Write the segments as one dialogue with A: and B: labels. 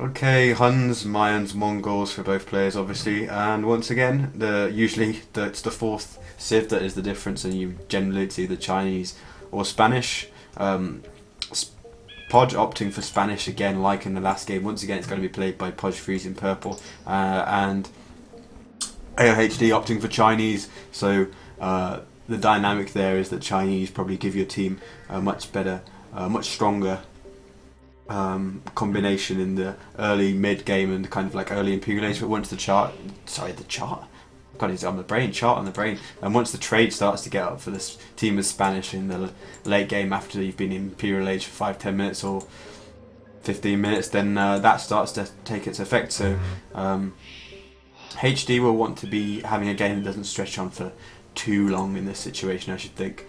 A: Okay, Huns, Mayans, Mongols for both players, obviously, and once again, it's the fourth civ that is the difference, and you generally see the Chinese or Spanish. Um, PoJ opting for Spanish again, like in the last game. Once again, it's going to be played by PoJ Freeze in purple, and AoHD opting for Chinese. So the dynamic there is that Chinese probably give your team a much better, much stronger combination in the early mid game and kind of like early Imperial Age. But once the chart, God, it's on the brain, chart on the brain. And once the trade starts to get up for this team of Spanish in the late game after you've been in Imperial Age for 5-10 minutes or 15 minutes, then that starts to take its effect. So HD will want to be having a game that doesn't stretch on for too long in this situation, I should think.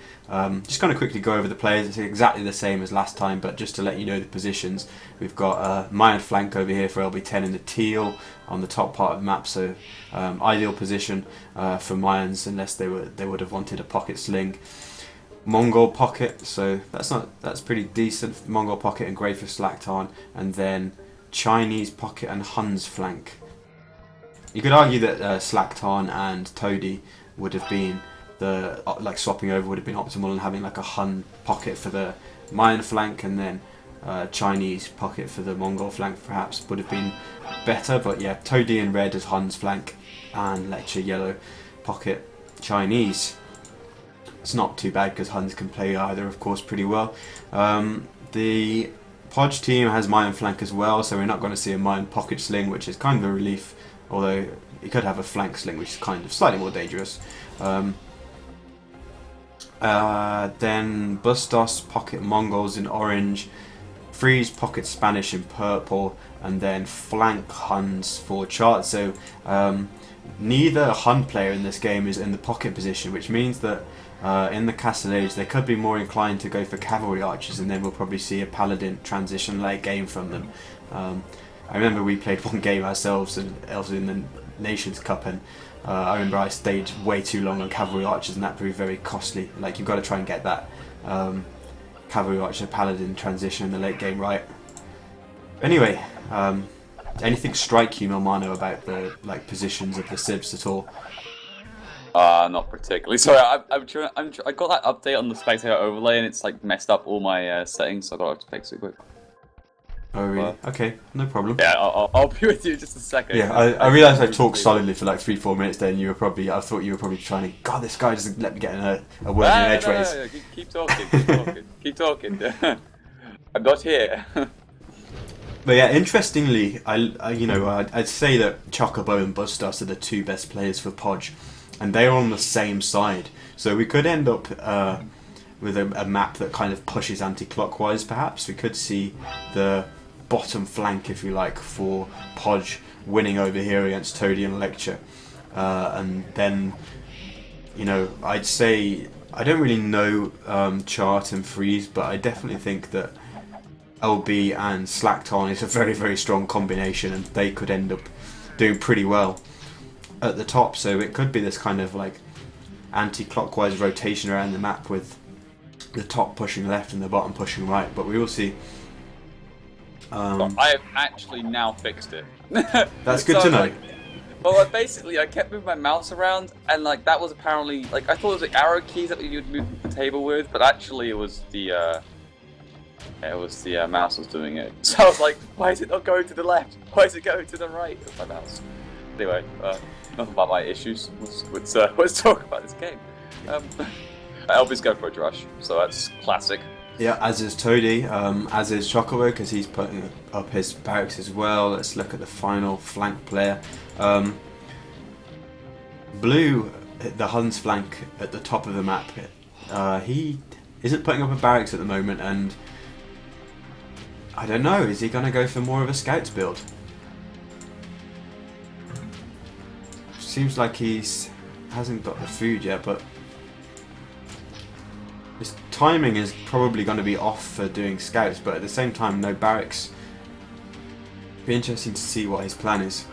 A: Just going to quickly go over the players. It's exactly the same as last time, but just to let you know the positions, we've got Mayan flank over here for LB10 in the teal on the top part of the map, so ideal position for Mayans unless they would have wanted a pocket sling. Mongol pocket, so that's pretty decent. Mongol pocket and grey for Slaktarn, and then Chinese pocket and Huns flank. You could argue that Slaktarn and Toady would have been like swapping over would have been optimal, and having like a Hun pocket for the Mayan flank and then Chinese pocket for the Mongol flank perhaps would have been better. But yeah, Toady in red as Hun's flank and Lecture yellow pocket Chinese. It's not too bad because Huns can play either, of course, pretty well. The PoJ team has Mayan flank as well, so we're not going to see a Mayan pocket sling, which is kind of a relief, although you could have a flank sling, which is kind of slightly more dangerous. Then Bustos pocket Mongols in orange, Freeze pocket Spanish in purple, and then flank Huns for chart. So neither Hun player in this game is in the pocket position, which means that in the Castle Age they could be more inclined to go for cavalry archers, and then we'll probably see a paladin transition late game from them. I remember we played one game ourselves and else in the Nations Cup, and I remember I stayed way too long on cavalry archers, and that proved very costly. Like, you've got to try and get that cavalry archer paladin transition in the late game right. Anyway, anything strike you, Milmano, about the positions of the civs at all?
B: Not particularly. Sorry, I got that update on the spectator overlay, and it's like messed up all my settings, so I got to fix it quick.
A: Oh really? Okay, no problem.
B: Yeah, I'll be with you in just a second.
A: Yeah, I realised I talked solidly for like 3-4 minutes there, and I thought you were probably trying to, God, this guy doesn't let me get in a word in edgeways.
B: No, keep talking, keep talking. I'm not here.
A: But yeah, interestingly, I'd say that Chocobo and Bustos are the two best players for PoJ, and they're on the same side. So we could end up with a map that kind of pushes anti-clockwise, perhaps. We could see the bottom flank, if you like, for PoJ winning over here against Toady and Lecture. And then, I'd say, I don't really know Chart and Freeze, but I definitely think that LB and Slaktarn is a very, very strong combination, and they could end up doing pretty well at the top. So it could be this kind of like anti-clockwise rotation around the map with the top pushing left and the bottom pushing right, but we will see.
B: I have actually now fixed it.
A: That's good to know.
B: Basically, I kept moving my mouse around, and that was apparently I thought it was the arrow keys that you'd move the table with, but actually it was the mouse was doing it. So I was like, why is it not going to the left? Why is it going to the right of my mouse? Anyway, enough about my issues. Let's talk about this game. LB's going for a drush, so that's classic.
A: Yeah, as is Toady, as is Chocobo, because he's putting up his barracks as well. Let's look at the final flank player. Blue, the Hun's flank at the top of the map, he isn't putting up a barracks at the moment, and I don't know, is he going to go for more of a scouts build? Seems like hasn't got the food yet, but his timing is probably going to be off for doing scouts, but at the same time, no barracks. Be interesting to see what his plan is.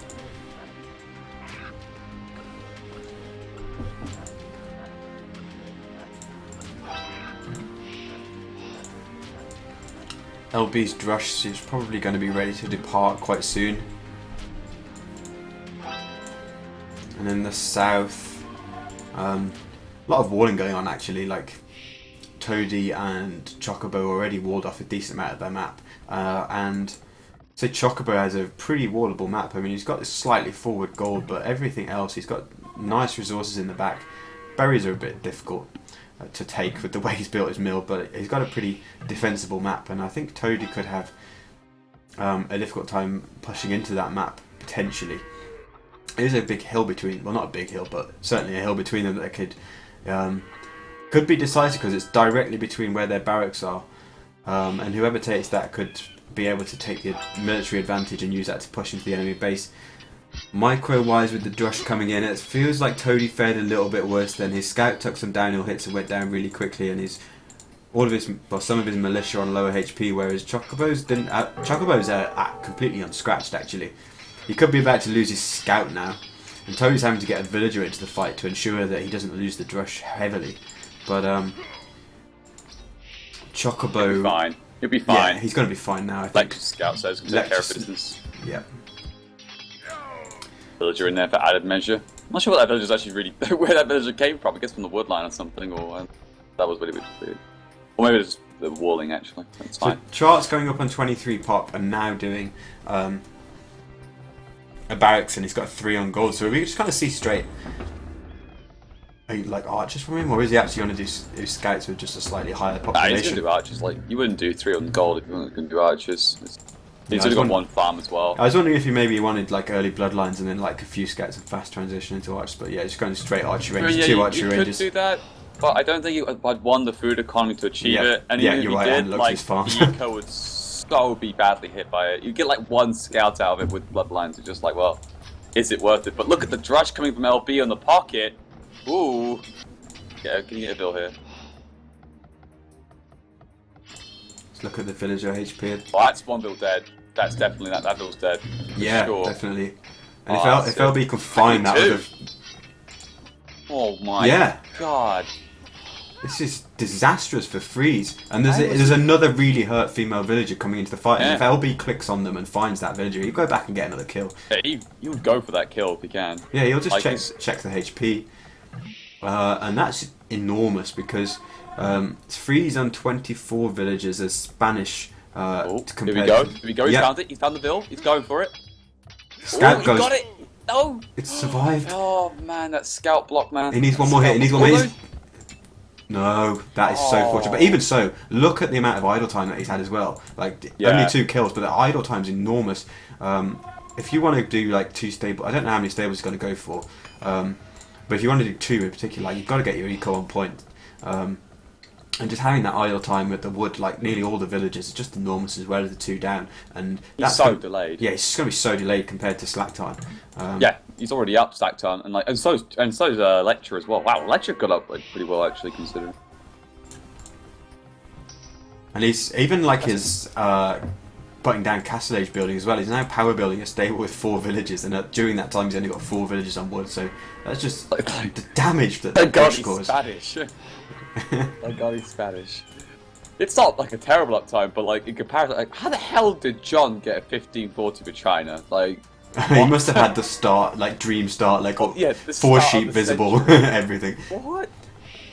A: LB's Drush is probably going to be ready to depart quite soon. And in the south, a lot of walling going on actually, like Toady and Chocobo already walled off a decent amount of their map. And say Chocobo has a pretty wallable map. I mean, he's got this slightly forward gold, but everything else, he's got nice resources in the back. Berries are a bit difficult to take with the way he's built his mill, but he's got a pretty defensible map, and I think Toady could have a difficult time pushing into that map, potentially. There's a big hill between, well, not a big hill, but certainly a hill between them that could be decisive because it's directly between where their barracks are, and whoever takes that could be able to take the military advantage and use that to push into the enemy base. Micro-wise, with the Drush coming in, it feels like Toady fared a little bit worse. Than his scout took some downhill hits and went down really quickly, and some of his militia on lower HP, whereas Chocobo's didn't. Chocobo's completely unscratched actually. He could be about to lose his scout now, and Toadie's having to get a villager into the fight to ensure that he doesn't lose the Drush heavily. But Chocobo,
B: He'll be fine. He'll be fine.
A: Yeah, he's going to be fine now. I think.
B: Like Scout says, can take care of business.
A: Yeah.
B: Villager in there for added measure. I'm not sure what that villager's actually really where that villager came from. I guess from the woodline or something, or that was really weird. Or maybe it's the walling actually. That's fine.
A: So Chart's going up on 23 pop and now doing a barracks, and he's got 3 on gold. So we just kind of see straight. Are you like archers from him, or is he actually going to do scouts with just a slightly higher population?
B: He's going to do archers. Like you wouldn't do 3 on gold if you weren't going to do archers. He's only got 1 farm as well.
A: I was wondering if you maybe wanted like early bloodlines and then like a few scouts and fast transition into archers, but yeah, just going straight archery ranges, 2 archery ranges.
B: You could do that, but I don't think I'd want the food economy to achieve it. And
A: yeah,
B: even
A: you're
B: if
A: right.
B: you
A: And
B: did,
A: look
B: like
A: his farms.
B: the eco would so be badly hit by it. You get like 1 scout out of it with bloodlines. It's just like, well, is it worth it? But look at the Drush coming from LB on the pocket. Ooh, yeah, can you get a bill here?
A: Let's look at the villager HP.
B: Oh, that's 1 bill dead. That's definitely that bill's dead.
A: Yeah,
B: sure.
A: Definitely. And
B: Oh,
A: if LB can find that, would have.
B: Oh my god.
A: This is disastrous for Freeze. And there's another really hurt female villager coming into the fight.
B: Yeah.
A: And if LB clicks on them and finds that villager, he'll go back and get another kill.
B: Yeah, you would go for that kill if you can.
A: Yeah, he'll just
B: Like
A: check the HP. And that's enormous because Freeze on 24 villagers as Spanish.
B: Here we go. Here we go. He's found it. He's found the bill. He's going for it.
A: Scout goes.
B: He got it. No.
A: It's survived.
B: Oh man, that scout block, man.
A: He needs one more hit. He needs one more hit. No, that is so fortunate. But even so, look at the amount of idle time that he's had as well. Like only 2 kills, but the idle time's enormous. If you want to do like 2 stable, I don't know how many stables he's going to go for. But if you want to do 2 in particular, like, you've got to get your eco on point. And just having that idle time with the wood, like nearly all the villages, is just enormous as well as the 2 down. And
B: he's so delayed.
A: Yeah, it's just going to be so delayed compared to slack time.
B: Yeah, he's already up stack time, and so's Lecture as well. Wow, Lecture got up like, pretty well actually considering.
A: And he's even like his putting down Castle Age building as well. He's now power building a stable with 4 villages, and during that time he's only got 4 villages on wood. So that's just the damage that
B: Thank God
A: Bush
B: he's
A: caused.
B: Spanish. Thank God he's Spanish. It's not like a terrible uptime, but like in comparison, like how the hell did John get a 1540 for China? Like
A: he must have had the start, like dream start, like 4 sheep visible, everything.
B: What?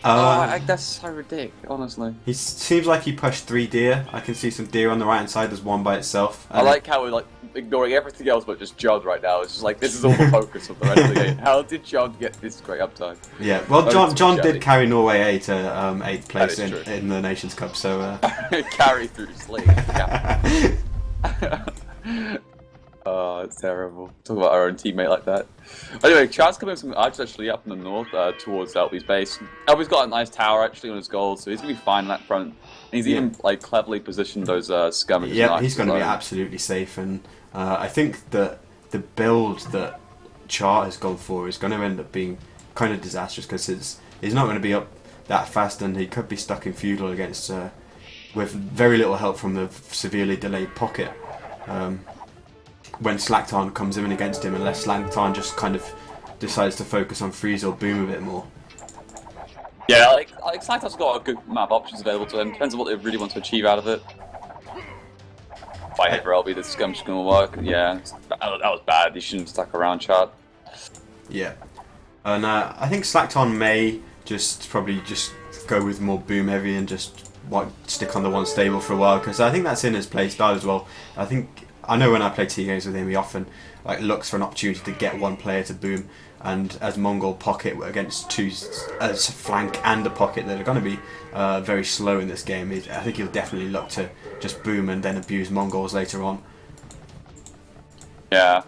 B: That's so ridiculous, honestly.
A: He seems like he pushed 3 deer. I can see some deer on the right hand side. There's one by itself.
B: I like how we're like ignoring everything else but just John right now. It's just like this is all the focus of the rest of the game. How did John get this great uptime?
A: Yeah, well, John did carry Norway A to 8th place in the Nations Cup, so
B: carry through sleep. Oh, it's terrible. Talk about our own teammate like that. Anyway, Char's coming with some archers actually up in the north towards LB's base. LB's got a nice tower actually on his gold, so he's going to be fine on that front. And he's even like cleverly positioned those scummages.
A: Yeah, he's going to be absolutely safe, and I think that the build that Char has gone for is going to end up being kind of disastrous because he's not going to be up that fast, and he could be stuck in feudal against with very little help from the severely delayed pocket. When Slacktarn comes in against him, unless Slacktarn just kind of decides to focus on freeze or boom a bit more.
B: Yeah, like Slacktarn's got a good map options available to him. Depends on what they really want to achieve out of it. if I hit for LB, this scum's gonna work. Yeah, that was bad. You shouldn't stuck around, Chad.
A: Yeah. And I think Slackton may probably just go with more boom heavy and just stick on the one stable for a while, because I think that's in his play style as well. I know when I play T games with him, he often looks for an opportunity to get one player to boom, and as Mongol pocket against two as flank and a pocket that are going to be very slow in this game, I think he'll definitely look to just boom and then abuse Mongols later on.
B: Yeah.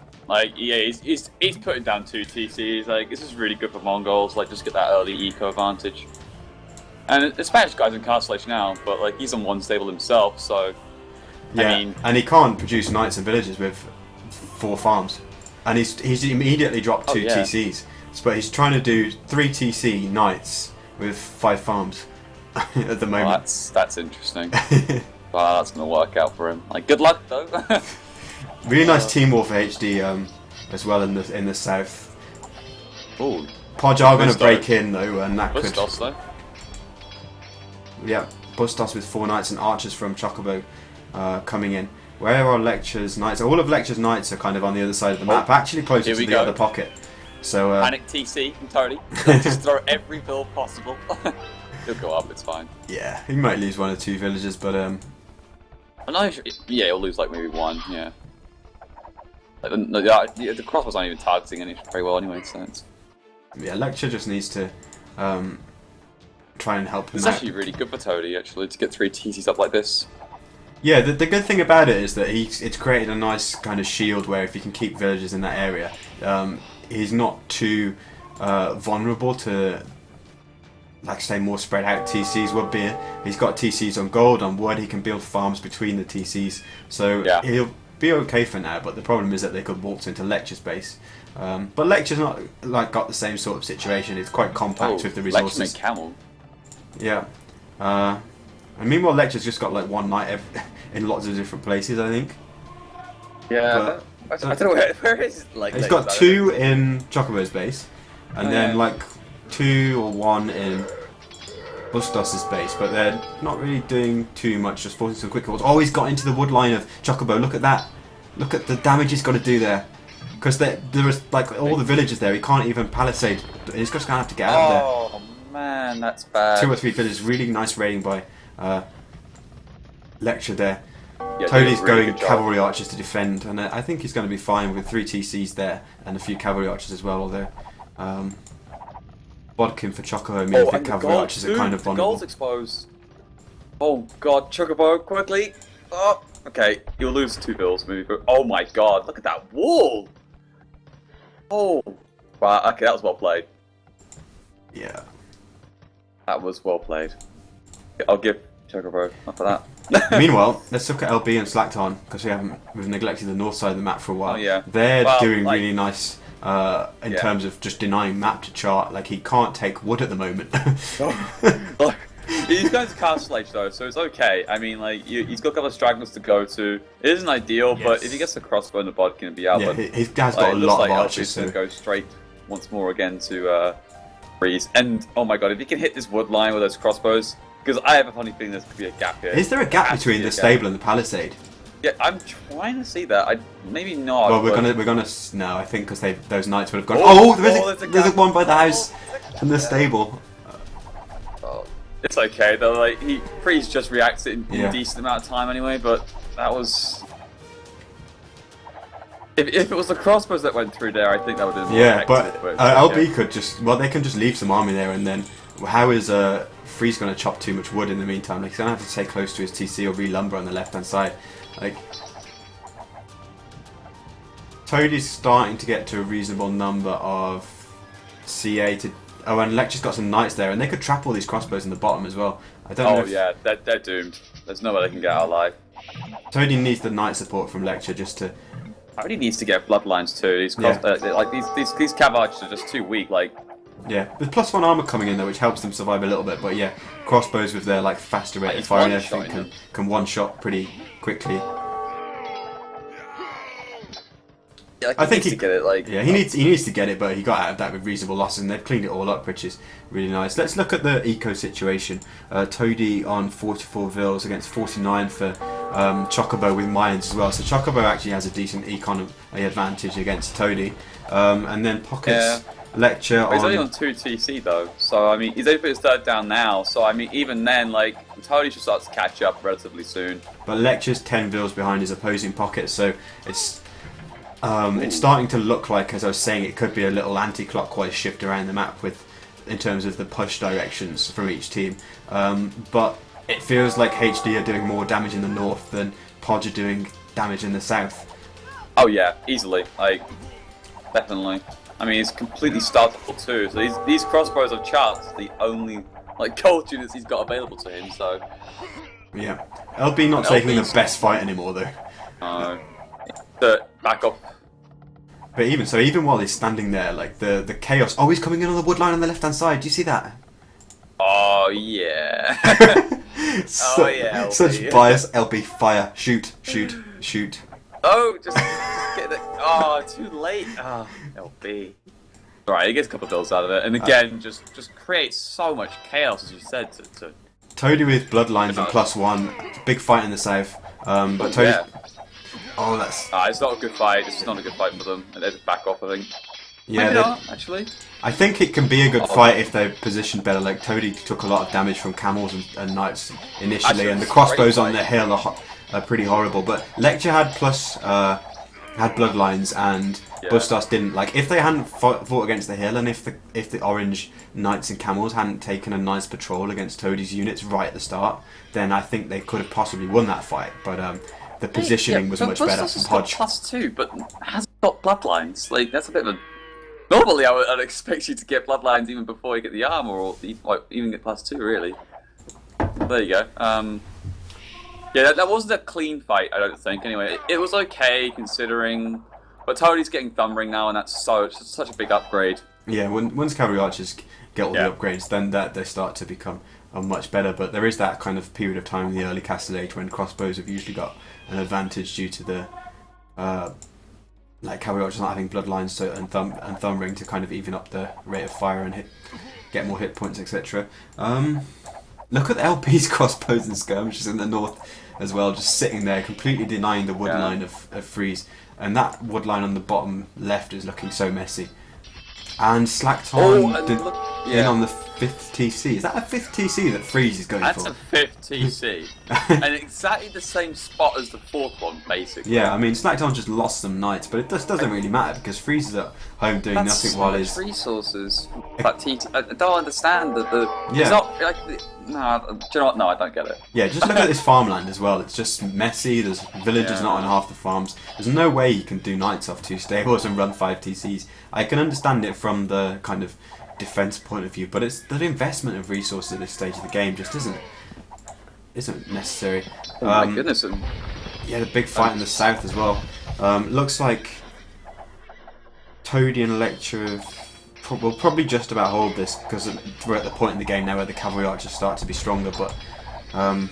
B: He's putting down 2 TCs. This is really good for Mongols. Just get that early eco advantage. And the Spanish guy's in Constellation now, but he's on one stable himself, so.
A: Yeah,
B: I mean,
A: and he can't produce knights and villages with 4 farms, and he's immediately dropped 2 TCs. But he's trying to do 3 TC knights with 5 farms at the moment.
B: Well, that's interesting. Wow, that's gonna work out for him. Good luck though.
A: Really nice team war for HD as well in the south.
B: Ooh.
A: PoJ are going to break in though, and that
B: Bustos,
A: could.
B: though.
A: Yeah, Bustos with 4 knights and archers from Chocobo coming in. Where are Lecture's knights? All of Lecture's knights are kind of on the other side of the map, actually closer to the other pocket. So
B: Panic TC from Tony. Just throw every build possible. He'll go up. It's fine.
A: Yeah, he might lose 1 or 2 villages, but
B: yeah, he'll lose maybe 1. Yeah. The crossbows aren't even targeting anything very well anyway, so it's...
A: Yeah, Lecture just needs to try and help him
B: It's
A: out.
B: actually really good for Toady, actually, to get 3 TCs up like this.
A: Yeah, the good thing about it is that it's created a nice kind of shield where if he can keep villagers in that area, he's not too vulnerable to, say, more spread out TCs would be. He's got TCs on gold, on wood, he can build farms between the TCs, so he'll be okay for now, but the problem is that they could waltz into Lecture's base. But Lecture's not got the same sort of situation, it's quite compact with the resources.
B: Lecture camel.
A: Yeah. And meanwhile Lecture's just got 1 knight in lots of different places, I think.
B: Yeah, I don't know where is
A: he's got 2 in Chocobo's base, and then 2 or 1 in Bustos' base, but they're not really doing too much, just forcing some quick calls. Oh, he's got into the wood line of Chocobo, look at that. Look at the damage he's got to do there. Because there is all the villages there, he can't even palisade, he's just going to have to get out of there.
B: Oh man, that's bad.
A: 2 or 3 villages, really nice raiding by Lecture there.
B: Yeah,
A: Toadie's
B: really
A: going cavalry archers to defend, and I think he's going to be fine with 3 TCs there and a few cavalry archers as well, although Bodkin for Chocobo means the cavalry archers are kind of vulnerable.
B: The gold's exposed. Oh god, Chocobo, quickly! Oh, okay, you'll lose 2 bills maybe. Oh my god, look at that wall! Oh, wow, okay, that was well played.
A: Yeah.
B: That was well played. I'll give Chocobo up for that.
A: Meanwhile, let's look at LB and Slackton, because we've neglected the north side of the map for a while.
B: Oh, yeah.
A: They're doing really nice in terms of just denying map to chart. He can't take wood at the moment.
B: He's going to Constellation though, so it's okay. I mean, he's got a couple of stragglers to go to. It isn't ideal, but if he gets the crossbow and the bod can be out.
A: Yeah, he has got a lot of archers.
B: So go straight once more again to freeze. And oh my god, if he can hit this wood line with those crossbows, because I have a funny feeling there's could be a gap here.
A: Is there a gap between the stable and the palisade?
B: Yeah, I'm trying to see that. Maybe not.
A: Well, we're gonna no, I think because those knights would have gone. Oh, there's a one by the house and the stable.
B: It's okay though. Freeze just reacts in a decent amount of time anyway. But that was. If it was the crossbows that went through there, I think that would have been more effective.
A: But LB could just they can just leave some army there, and then how is Freeze going to chop too much wood in the meantime? He's going to have to stay close to his TC or re-lumber on the left hand side. Toadie's starting to get to a reasonable number of CA to. Oh, and Lecture's got some knights there, and they could trap all these crossbows in the bottom as well. I don't know.
B: Oh yeah, they're doomed. There's no way they can get out alive.
A: Toadie needs the knight support from Lecture just to.
B: Toadie needs to get bloodlines too. These these cav archers are just too weak.
A: Yeah, there's +1 armor coming in though, which helps them survive a little bit. But yeah, crossbows with their faster rate of fire and everything can one shot pretty quickly.
B: Yeah,
A: I think
B: he needs to get it.
A: he needs to get it, but he got out of that with reasonable losses, and they've cleaned it all up, which is really nice. Let's look at the eco situation. Toadie on 44 vills against 49 for Chocobo with mines as well. So Chocobo actually has a decent economy advantage against Toady. And then Pockets Lecture
B: He's only on 2 TC though, so I mean he's only put his third down now. So I mean even then, like Toady should start to catch up relatively soon.
A: But Lecture's 10 vils behind his opposing Pocket, so it's starting to look like, as I was saying, it could be a little anti-clockwise shift around the map in terms of the push directions from each team. But it feels like HD are doing more damage in the north than PoJ are doing damage in the south.
B: Oh yeah, easily, like definitely. I mean, he's completely startable too. So these crossbows of charts are the only like gold units he's got available to him. So
A: yeah, LB not taking the best fight anymore though.
B: Back up.
A: But even while he's standing there, like the chaos. Oh, he's coming in on the wood line on the left hand side. Do you see that?
B: Oh yeah.
A: Such bias. LB fire. Shoot.
B: Oh, just get it. Oh, too late. Oh, LB. Alright, he gets a couple of bills out of it, and again, just creates so much chaos, as you said. To
A: Toady with bloodlines and +1. Big fight in the south. But Toady.
B: Yeah.
A: Oh, that's.
B: It's not a good fight. This is not a good fight for them. And they back off, I think.
A: Yeah,
B: maybe not, actually.
A: I think it can be a good fight if they're positioned better. Like Toady took a lot of damage from camels and knights initially,
B: Actually,
A: and the crossbows on the hill are pretty horrible. But Lecture had had bloodlines, and Bustos didn't. Like if they hadn't fought against the hill, and if the orange knights and camels hadn't taken a nice patrol against Toady's units right at the start, then I think they could have possibly won that fight. But the positioning was much better from PoJ.
B: +2, but hasn't got bloodlines. Like that's a bit of a. Normally, I'd expect you to get bloodlines even before you get the armor, or even get +2. Really. There you go. Yeah, that wasn't a clean fight, I don't think. Anyway, it was okay considering. But Toady's getting Thumb Ring now, and that's such a big upgrade.
A: Yeah, once Cavalry Archers get all the upgrades, then they start to become much better. But there is that kind of period of time in the early Castle Age when crossbows have usually got an advantage due to the like Cavalry Archers not having bloodlines and thumb ring to kind of even up the rate of fire and get more hit points, etc. Look at the LP's crossbows and skirmishes in the north as well, just sitting there completely denying the wood line of Freeze, and that wood line on the bottom left is looking so messy. And Slackton in on the 5th TC. Is that a 5th TC that Freeze is going
B: That's
A: for?
B: That's a 5th TC. And exactly the same spot as the 4th one, basically.
A: Yeah, I mean, Slackton just lost some knights, but it just doesn't really matter because Freeze is at home doing nothing while his
B: resources. But I don't understand that the.
A: Yeah.
B: It's not like. No, do you know what? No, I don't get it.
A: Yeah, just look at this farmland as well. It's just messy. There's villagers not on half the farms. There's no way you can do knights off 2 stables and run 5 TCs. I can understand it from the kind of defense point of view, but it's the investment of resources at this stage of the game just isn't necessary.
B: Oh my goodness!
A: Yeah, the big fight in the south as well. Looks like Toady and Lecture will probably just about hold this because we're at the point in the game now where the Cavalry Archers start to be stronger, but
B: yeah,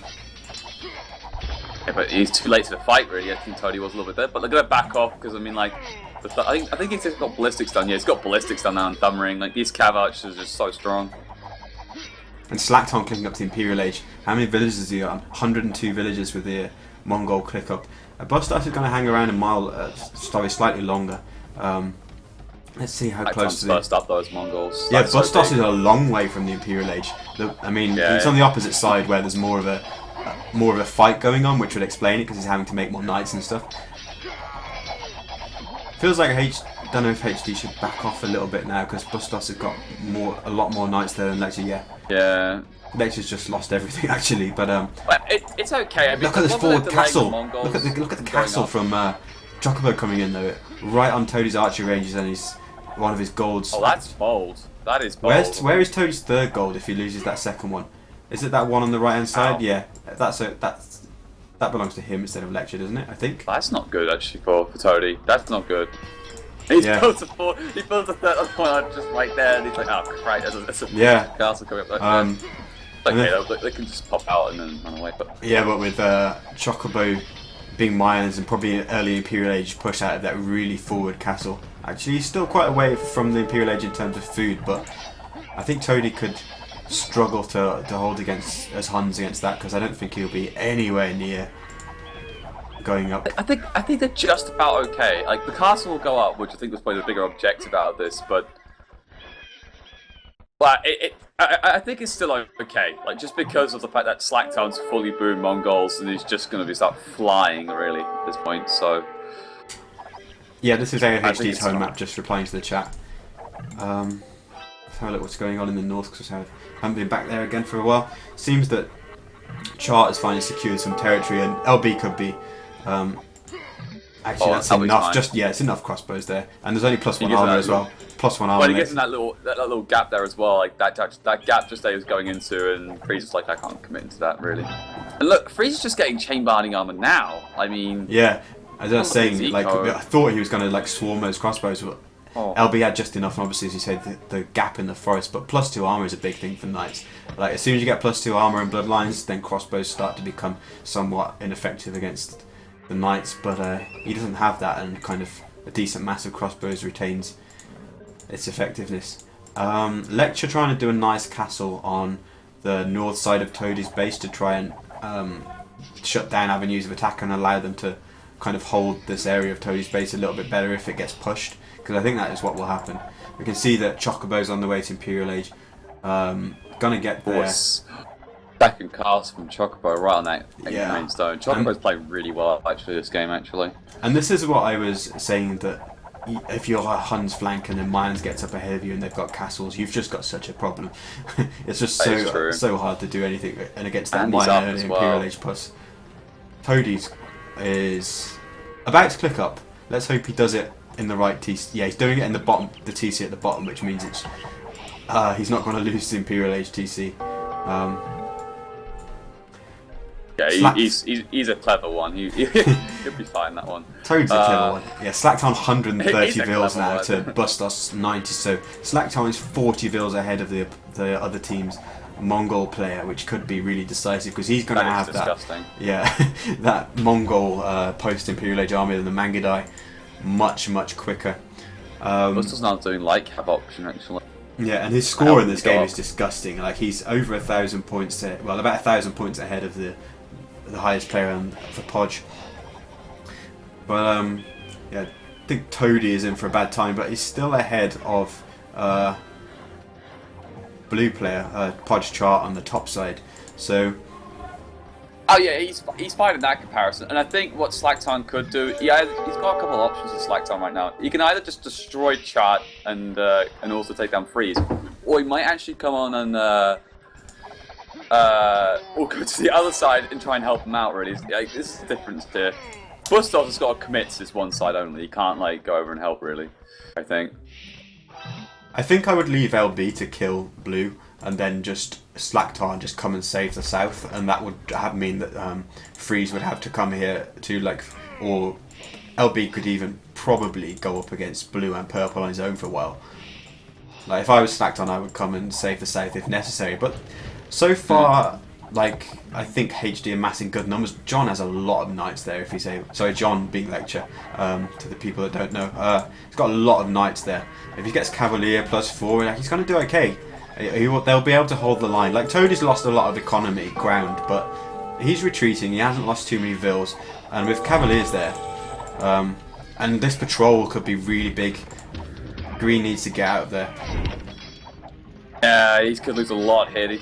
B: but he's too late to the fight really. I think Toady was a little bit there, but they're gonna back off because I mean like I think he's got ballistics done. Yeah, he's got ballistics done now and Thumb Ring. Like these Cav Archers are just so strong.
A: And Slackton clicking up to the Imperial Age. How many villages is he on? 102 villages with the Mongol click up. Bustos is going to hang around a mile, slightly longer. Let's see how close to the...
B: first up those Mongols.
A: Yeah, Bustos is a long way from the Imperial Age. I mean, he's on the opposite side where there's more of a fight going on, which would explain it because he's having to make more knights and stuff. Feels like don't know if HD should back off a little bit now because Bustos has got a lot more knights there than Lecture.
B: Yeah.
A: Lecture's just lost everything actually, but
B: it's okay. I mean,
A: look at this forward castle.
B: Look
A: at the castle from Chocobo coming in though, right on Toady's archery ranges, and he's one of his golds.
B: Oh, that's bold. That is bold.
A: Where is Toady's 3rd gold if he loses that 2nd one? Is it that one on the right hand side? Yeah, that belongs to him instead of Lecture, doesn't it? I think.
B: That's not good actually for Toady. That's not good. He's built a 3rd one just right there, and he's like, oh crap, that's a castle coming up. Okay, they can just pop out and then run away. But
A: yeah, but with Chocobo being Mayans and probably an early Imperial Age push out of that really forward castle. Actually, he's still quite away from the Imperial Age in terms of food, but I think Toady could struggle to hold against as Huns against that because I don't think he'll be anywhere near going up.
B: I think they're just about okay. Like the castle will go up, which I think was probably the bigger objective out of this, but I think it's still okay. Like just because of the fact that Slacktown's fully boomed Mongols and he's just going to start flying really at this point. So
A: yeah, this is AoHD's home map. Just replying to the chat. Let's have a look what's going on in the north because I haven't been back there again for a while. Seems that Chart has finally secured some territory, and LB could be. Actually, that's enough.
B: Fine.
A: Just it's enough crossbows there, and there's only +1 armor as well. +1 armor.
B: Well, he gets in that little gap there as well. Like that gap just they was going into, and Freeze's like, I can't commit into that really. And look, Freeze's just getting chain binding armor now. I mean,
A: yeah, as I was saying, like I thought he was going to like swarm those crossbows, but LB had just enough. And obviously, as you said, the gap in the forest. But +2 armor is a big thing for knights. Like as soon as you get +2 armor and bloodlines, then crossbows start to become somewhat ineffective against the knights. But he doesn't have that, and kind of a decent massive crossbows retains its effectiveness. Lecture trying to do a nice castle on the north side of Toady's base to try and shut down avenues of attack and allow them to kind of hold this area of Toady's base a little bit better if it gets pushed, because I think that is what will happen. We can see that Chocobo's on the way to Imperial Age. Gonna get there.
B: Second cast from Chocobo right on that main stone. Chocobo's playing really well actually this game actually.
A: And this is what I was saying, that if you're a Hun's flank and then Mayans gets up ahead of you and they've got castles, you've just got such a problem. It's just so hard to do anything, and against that Mayan and Imperial Age plus. Toady's is about to click up. Let's hope he does it in the right TC. Yeah, he's doing it in the bottom, the TC at the bottom, which means it's he's not going to lose the Imperial Age TC.
B: Yeah, he's a clever one. He'll be fine that one.
A: Toad's a clever one. Yeah, Slacktown 130 vils now to Bustos 90. So Slacktown is 40 vils ahead of the other team's Mongol player, which could be really decisive because he's going to have
B: disgusting.
A: that Mongol post Imperial Age army than the Mangudai much quicker.
B: Bustos now doing like have option actually.
A: Yeah, and his score in this game is disgusting. Like he's over 1,000 points, about 1,000 points ahead of the highest player for PoJ. But yeah, I think Toady is in for a bad time, but he's still ahead of blue player PoJ Chart on the top side. So.
B: Oh yeah, he's fine in that comparison, and I think what Slacktown could do, he's got a couple of options in Slacktown right now. He can either just destroy Chart and also take down Freeze, or he might actually come on and or go to the other side and try and help him out. Really, like, this is the difference here. Bustos has got to commit to this one side only. He can't like go over and help really. I think
A: I would leave LB to kill blue, and then just Slacktown just come and save the south, and that would mean that Freeze would have to come here to or LB could even probably go up against blue and purple on his own for a while. Like if I was Slacktown, I would come and save the south if necessary. But so far, I think HD amassing good numbers. John has a lot of knights there. If you say John being Lecture to the people that don't know, he's got a lot of knights there. If he gets Cavalier +4, he's going to do okay. They'll be able to hold the line. Like Toady's lost a lot of economy ground, but he's retreating. He hasn't lost too many vils, and with Cavaliers there, and this patrol could be really big. Green needs to get out of there.
B: Yeah, he could lose a lot here.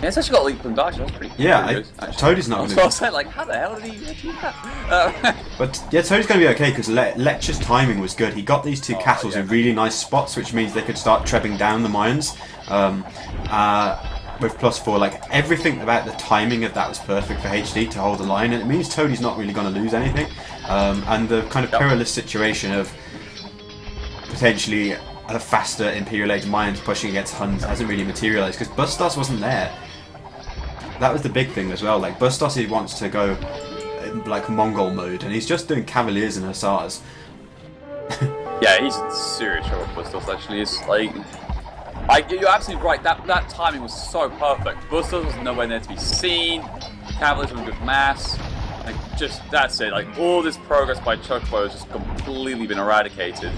B: Yeah, it's actually got leap from dodge. That's pretty good.
A: Toady's not going to.
B: I was saying, like, how the hell did he achieve that?
A: But yeah, Toady's going to be okay because Lecture's timing was good. He got these two castles in really nice spots, which means they could start trebbing down the Mayans with +4. Like everything about the timing of that was perfect for HD to hold the line, and it means Toady's not really going to lose anything. And the kind of perilous situation of potentially a faster Imperial Age Mayans pushing against Huns hasn't really materialised because Bustos wasn't there. That was the big thing as well. Like Bustos, he wants to go like Mongol mode, and he's just doing Cavaliers and Hussars.
B: Yeah, he's in serious trouble. Bustos actually is like you're absolutely right. That timing was so perfect. Bustos was nowhere near to be seen. Cavaliers were in good mass. Like that's it. Like all this progress by Chocobo has just completely been eradicated.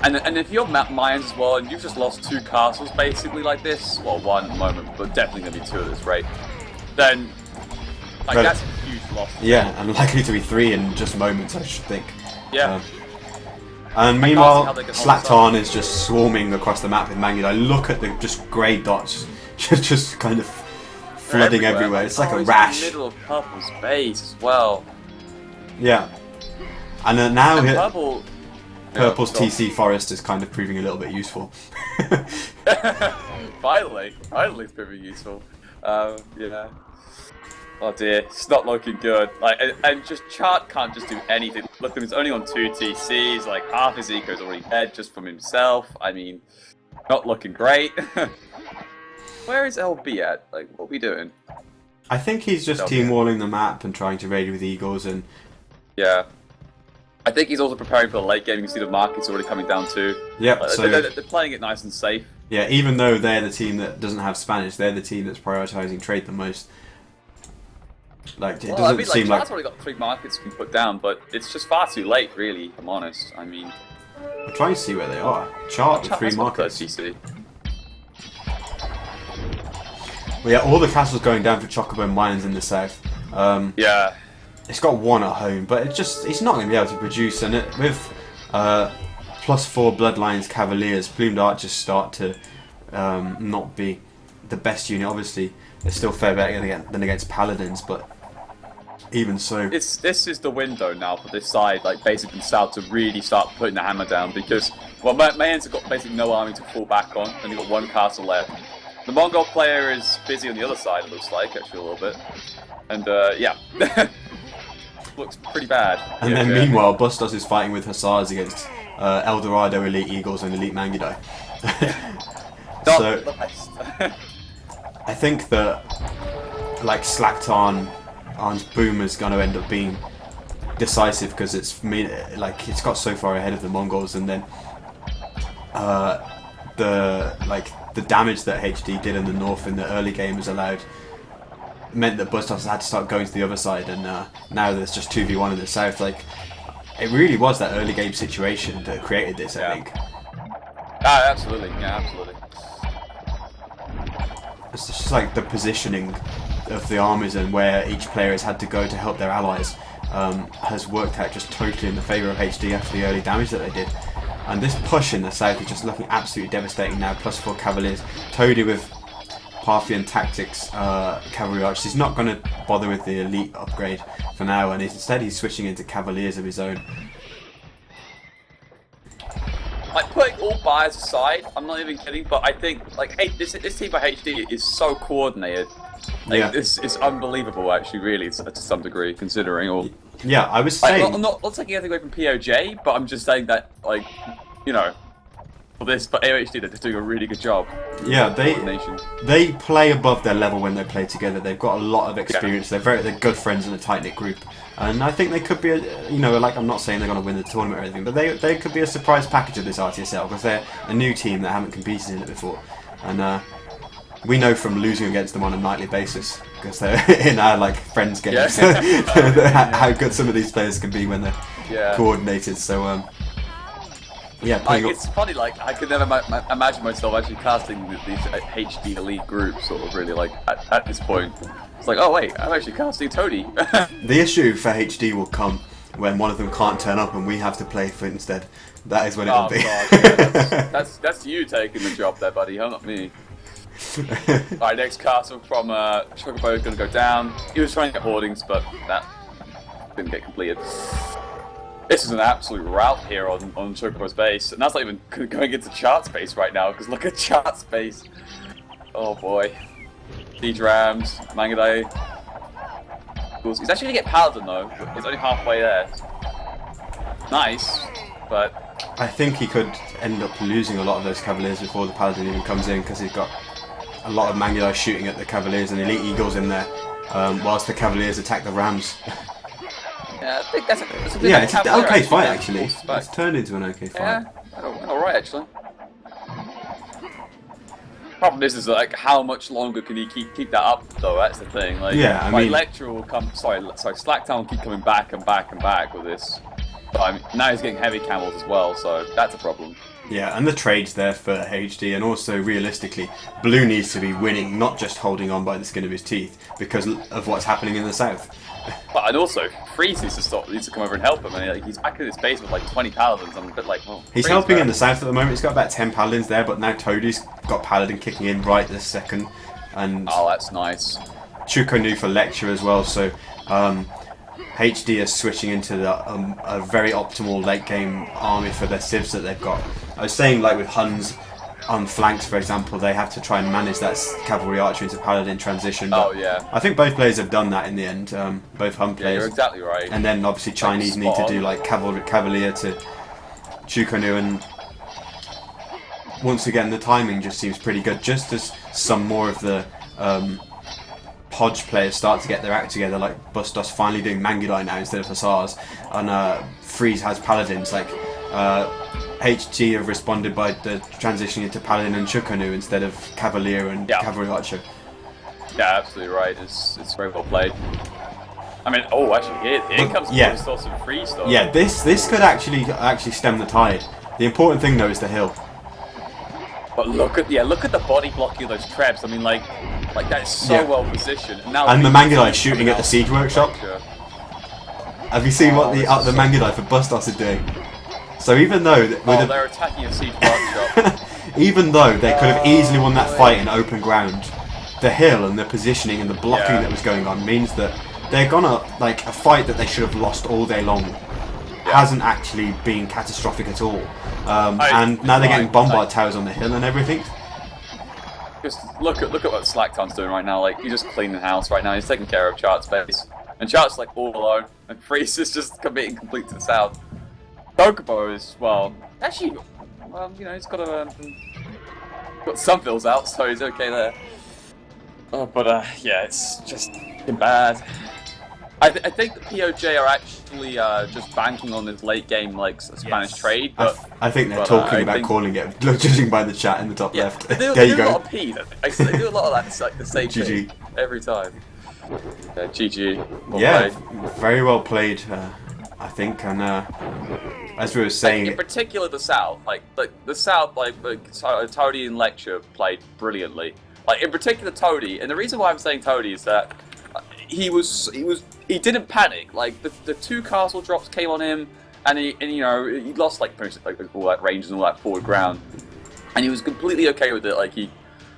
B: And if you're Mayans as well, and you've just lost 2 castles basically like this, well, 1 at the moment, but definitely going to be 2 at this rate, then Like,
A: But-
B: that's a huge loss.
A: Yeah, and likely to be 3 in just moments, I should think.
B: Yeah.
A: And meanwhile,
B: how they can hold this
A: Slacton is just swarming across the map with Mangudai. Look at the just grey dots, just kind of flooding everywhere. It's like a
B: he's
A: rash.
B: in the middle of Purple's base as well.
A: Yeah. And now
B: And
A: here,
B: Purple...
A: Purple's
B: Yeah,
A: TC Forest is kind of proving a little bit useful.
B: Finally it's proving useful. Yeah. Oh dear, it's not looking good. Like, and just Chart can't just do anything. Look, he's only on 2 TCs. Like, half his eco's already dead just from himself. I mean, not looking great. Where is LB at? Like, what are we doing?
A: I think he's just team walling the map and trying to raid with Eagles and...
B: Yeah. I think he's also preparing for the late game. You can see the market's already coming down too.
A: Yep, so...
B: They're playing it nice and safe.
A: Yeah, even though they're the team that doesn't have Spanish, they're the team that's prioritising trade the most. Like, it doesn't seem like...
B: Chart's already got 3 markets we put down, but it's just far too late, really, if I'm honest. I mean...
A: I'm trying to see where they are. Chart with 3 markets.
B: TC.
A: Well, yeah, all the castles going down for Chocobo Mines in the south.
B: Yeah.
A: It's got 1 at home, but it's not going to be able to produce. And with +4 Bloodlines Cavaliers, Plumed Archers start to not be the best unit. Obviously, they're still fair better than against Paladins, but even so...
B: This is the window now for this side, like basically south, to really start putting the hammer down, because, well, Mayans have got basically no army to fall back on, and they've got 1 castle left. The Mongol player is busy on the other side, it looks like, actually, a little bit. And, yeah. Looks pretty bad.
A: And then meanwhile, Bustos is fighting with Hussars against Eldorado Elite Eagles and Elite Mangudai. So, I think that, like, Slacton and Boom is going to end up being decisive because it's got so far ahead of the Mongols, and then the damage that HD did in the north in the early game has meant that Bustos had to start going to the other side, and now there's just 2v1 in the south. Like, it really was that early game situation that created this, I think.
B: Ah, absolutely, yeah, absolutely.
A: It's just like the positioning of the armies and where each player has had to go to help their allies has worked out just totally in the favour of HD after the early damage that they did. And this push in the south is just looking absolutely devastating now. +4 Cavaliers, Toady with Parthian Tactics Cavalry Archers. He's not going to bother with the elite upgrade for now, and instead he's switching into Cavaliers of his own.
B: Like, putting all bias aside, I'm not even kidding, but I think, like, hey, this team by HD is so coordinated. Like,
A: Yeah.
B: This is unbelievable, actually, really, to some degree, considering all...
A: Yeah, I was
B: Like,
A: saying...
B: I'm not taking anything away from PoJ, but I'm just saying that, like, you know, for AoHD, they're doing a really good job.
A: Yeah,
B: Coordination.
A: they play above their level when they play together. They've got a lot of experience. Yeah. They're good friends in a tight knit group, and I think they could be. Like, I'm not saying they're going to win the tournament or anything, but they could be a surprise package of this RTSL because they're a new team that haven't competed in it before, and we know from losing against them on a nightly basis because they're in our friends games how good some of these players can be when they're coordinated. So. Yeah,
B: it's funny, like, I could never imagine myself actually casting these HD elite groups, sort of, really, like, at this point. It's like, oh wait, I'm actually casting Toady.
A: The issue for HD will come when one of them can't turn up and we have to play for it instead. That is when it will be.
B: God, yeah, that's you taking the job there, buddy, not me. Alright, next castle from Chocobo is going to go down. He was trying to get hoardings, but that didn't get completed. This is an absolute rout here on Chocobo's base, and that's not even going into Chart space right now, because look at Chart space. Oh boy. Siege Rams, Mangudai. He's actually going to get Paladin though, he's only halfway there. Nice, but...
A: I think he could end up losing a lot of those Cavaliers before the Paladin even comes in, because he's got a lot of Mangudai shooting at the Cavaliers and Elite Eagles in there, whilst the Cavaliers attack the Rams.
B: Yeah, I think that's a good
A: it's an okay fight actually. It's turned into an okay fight.
B: Yeah, alright actually. Problem is like, how much longer can he keep that up though? That's the thing. Like,
A: yeah, I mean,
B: Lecture will come. Sorry, Slacktown will keep coming back and back and back with this. Now he's getting heavy camels as well, so that's a problem.
A: Yeah, and the trade's there for HD, and also realistically, Blue needs to be winning, not just holding on by the skin of his teeth, because of what's happening in the south.
B: But and also, Freeze needs to come over and help him. I mean, like, he's back in his base with like 20 paladins. I'm a bit like, well,
A: he's helping in the south at the moment. He's got about 10 paladins there, but now Toadie's got paladin kicking in right this second, and
B: oh, that's nice.
A: Chukonu for lecture as well. So HD is switching into a very optimal late game army for their civs that they've got. I was saying, like with Huns on flanks, for example, they have to try and manage that cavalry archer into paladin transition.
B: Oh yeah.
A: I think both players have done that in the end. Both Hun players.
B: Yeah, you're exactly right.
A: And then obviously Chinese need to do like cavalier to Chukonu, and once again the timing just seems pretty good. Just as some more of the PoJ players start to get their act together, like Bustos finally doing Mangudai now instead of Hussars, and Freeze has paladins. Like HG have responded by the transitioning into Paladin and Chukonu instead of Cavalier and Cavalry Archer.
B: Yeah, absolutely right. It's very well played. I mean, oh, actually, here comes Bustos and Freeze though.
A: Yeah, this could actually stem the tide. The important thing though is the hill.
B: But look at the body blocking of those traps. I mean, like that is so well positioned.
A: And the Mangudai shooting at the siege workshop. Have you seen what the Mangudai for Bustos are doing? So even though
B: they're attacking a siege workshop,
A: even though they could have easily won that fight in open ground, the hill and the positioning and the blocking that was going on means that they're gonna, like, a fight that they should have lost all day long hasn't actually been catastrophic at all. And now they're getting bombard towers on the hill and everything.
B: Just look at what Slackton's doing right now. Like, he's just cleaning the house right now. He's taking care of Chart's base, and Chart's like all alone, and Freeze is just committing complete to the south. Kokobo is, well, actually, he's got some fills out, so he's okay there. Yeah, it's just bad. I think the PoJ are actually just banking on this late game Spanish trade. But
A: I think they're talking about calling it, judging by the chat in the top left.
B: They do
A: a
B: lot of P. They do a lot of that. It's like the same thing every time. GG.
A: Well played. Very well played. I think, and as we were saying,
B: in particular the South, the South, Toadie and Lecture played brilliantly. Like in particular Toadie, and the reason why I'm saying Toadie is that he didn't panic. Like the two castle drops came on him, and he lost like all that range and all that forward ground, and he was completely okay with it. Like he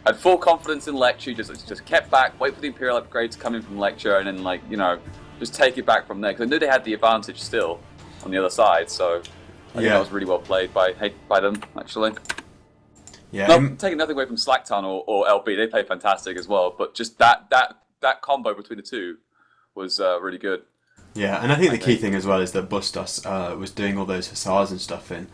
B: had full confidence in Lecture, just kept back, wait for the Imperial upgrade to come in from Lecture, and then just take it back from there, because I knew they had the advantage still on the other side, so I think that was really well played by them, actually.
A: Yeah.
B: Not taking nothing away from Slackton or LB, they played fantastic as well, but just that combo between the two was really good.
A: Yeah, and I think the key thing as well is that Bustos was doing all those Hussars and stuff and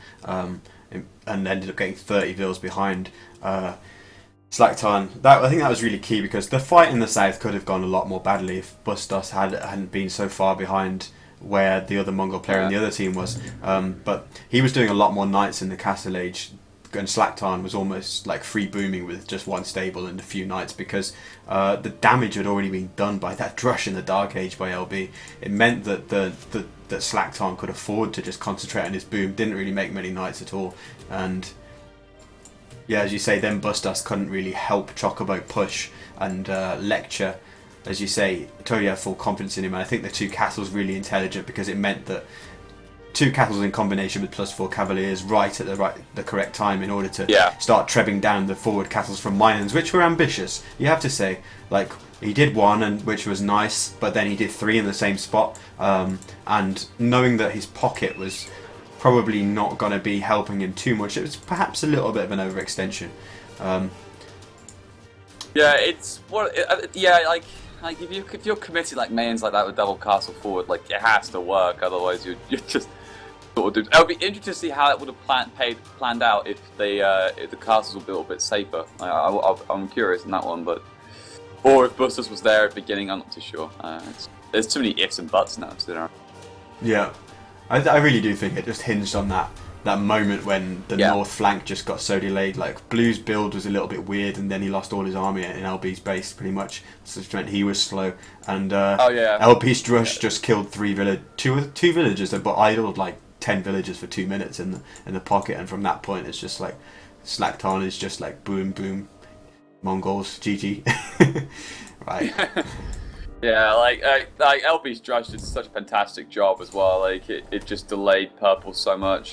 A: ended up getting 30 vills behind Slackton. I think that was really key, because the fight in the south could have gone a lot more badly if Bustos hadn't been so far behind where the other Mongol player in the other team was. But he was doing a lot more knights in the Castle Age, and Slackton was almost like free booming with just one stable and a few knights, because the damage had already been done by that drush in the Dark Age by LB. It meant that that Slackton could afford to just concentrate on his boom, didn't really make many knights at all, and yeah, as you say, then Bustos couldn't really help Chocobo push, and Lecture, as you say, Toadie had full confidence in him, and I think the two castles really intelligent, because it meant that two castles in combination with +4 cavaliers right at the correct time in order to start trebbing down the forward castles from Minans, which were ambitious, you have to say. Like, he did one, which was nice, but then he did 3 in the same spot, and knowing that his pocket was probably not going to be helping him too much, it was perhaps a little bit of an overextension.
B: If you're committing like mains like that with double castle forward, like it has to work, otherwise you're just sort of. It'll be interesting to see how it would have planned out if the castles were built a bit safer. I'm curious on that one, or if Bustos was there at the beginning, I'm not too sure. There's too many ifs and buts now,
A: Yeah, I really do think it just hinged on that moment when the north flank just got so delayed. Like, Blue's build was a little bit weird, and then he lost all his army in LB's base pretty much, so it meant he was slow, and LB's drush just killed two villagers that were idled like 10 villagers for 2 minutes in the pocket, and from that point it's just like slacked on. It's just like boom boom, Mongols, GG. Right.
B: Yeah, like LB's judge did such a fantastic job as well. Like it just delayed purple so much.